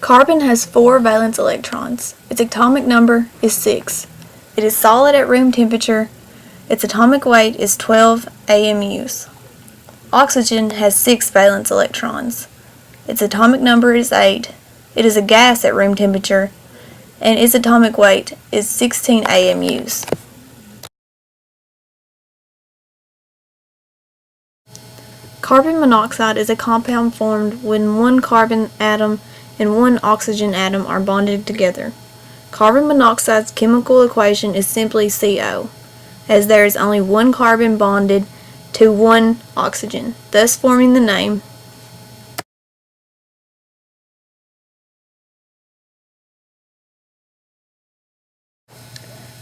Carbon has 4 valence electrons. Its atomic number is 6. It is solid at room temperature. Its atomic weight is 12 AMUs. Oxygen has 6 valence electrons. Its atomic number is 8. It is a gas at room temperature, and its atomic weight is 16 AMUs. Carbon monoxide is a compound formed when one carbon atom and one oxygen atom are bonded together. Carbon monoxide's chemical equation is simply CO, as there is only one carbon bonded to one oxygen, thus forming the name.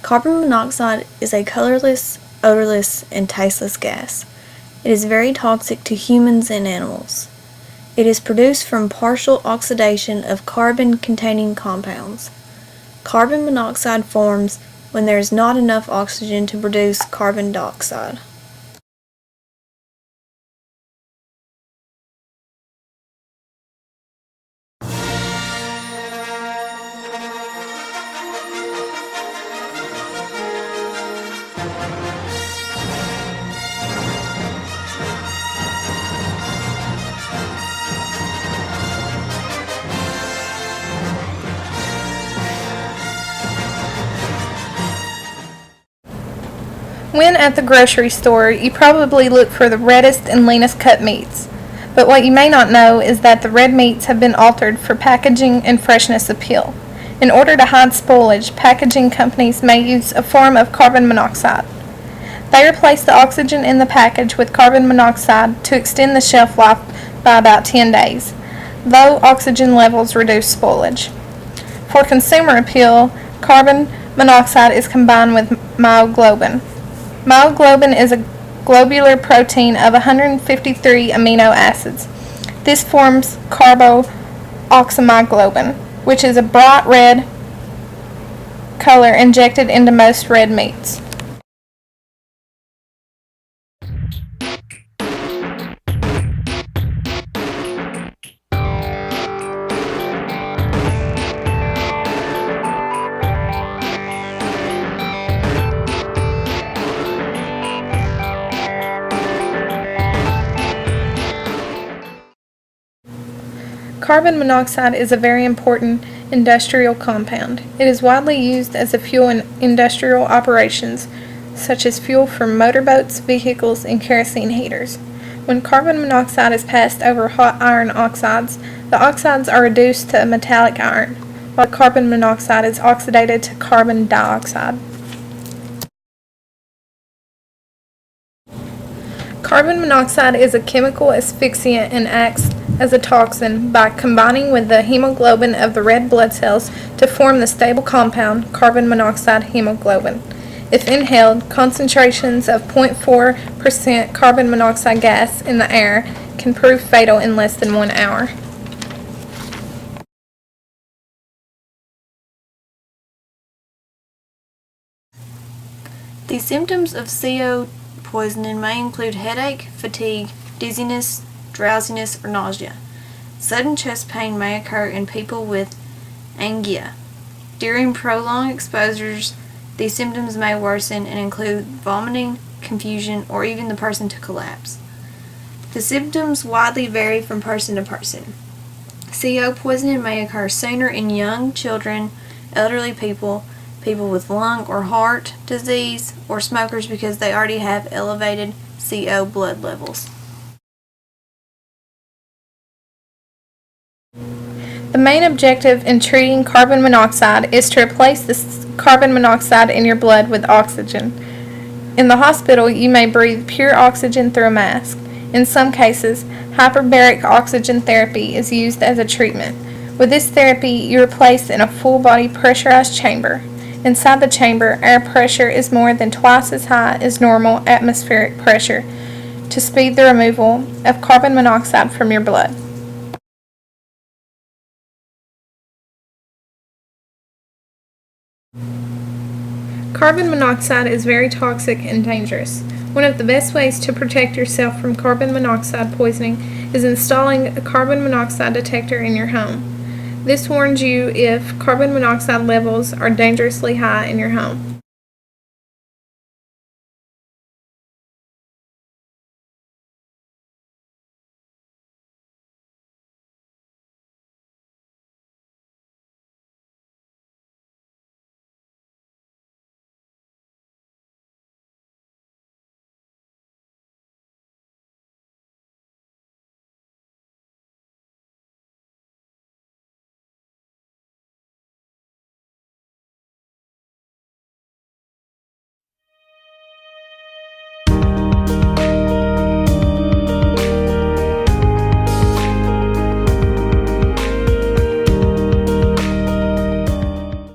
Carbon monoxide is a colorless, odorless, and tasteless gas. It is very toxic to humans and animals. It is produced from partial oxidation of carbon-containing compounds. Carbon monoxide forms when there is not enough oxygen to produce carbon dioxide. When at the grocery store, you probably look for the reddest and leanest cut meats. But what you may not know is that the red meats have been altered for packaging and freshness appeal. In order to hide spoilage, packaging companies may use a form of carbon monoxide. They replace the oxygen in the package with carbon monoxide to extend the shelf life by about 10 days, though oxygen levels reduce spoilage. For consumer appeal, carbon monoxide is combined with myoglobin. Myoglobin is a globular protein of 153 amino acids. This forms carboxymyoglobin, which is a bright red color injected into most red meats. Carbon monoxide is a very important industrial compound. It is widely used as a fuel in industrial operations, such as fuel for motorboats, vehicles, and kerosene heaters. When carbon monoxide is passed over hot iron oxides, the oxides are reduced to metallic iron, while carbon monoxide is oxidated to carbon dioxide. Carbon monoxide is a chemical asphyxiant and acts as a toxin by combining with the hemoglobin of the red blood cells to form the stable compound carbon monoxide hemoglobin. If inhaled, concentrations of 0.4% carbon monoxide gas in the air can prove fatal in less than 1 hour. The symptoms of CO poisoning may include headache, fatigue, dizziness, drowsiness, or nausea. Sudden chest pain may occur in people with angina. During prolonged exposures, these symptoms may worsen and include vomiting, confusion, or even the person to collapse. The symptoms widely vary from person to person. CO poisoning may occur sooner in young children, elderly people, people with lung or heart disease, or smokers because they already have elevated CO blood levels. The main objective in treating carbon monoxide is to replace the carbon monoxide in your blood with oxygen. In the hospital, you may breathe pure oxygen through a mask. In some cases, hyperbaric oxygen therapy is used as a treatment. With this therapy, you are placed in a full-body pressurized chamber. Inside the chamber, air pressure is more than twice as high as normal atmospheric pressure to speed the removal of carbon monoxide from your blood. Carbon monoxide is very toxic and dangerous. One of the best ways to protect yourself from carbon monoxide poisoning is installing a carbon monoxide detector in your home. This warns you if carbon monoxide levels are dangerously high in your home.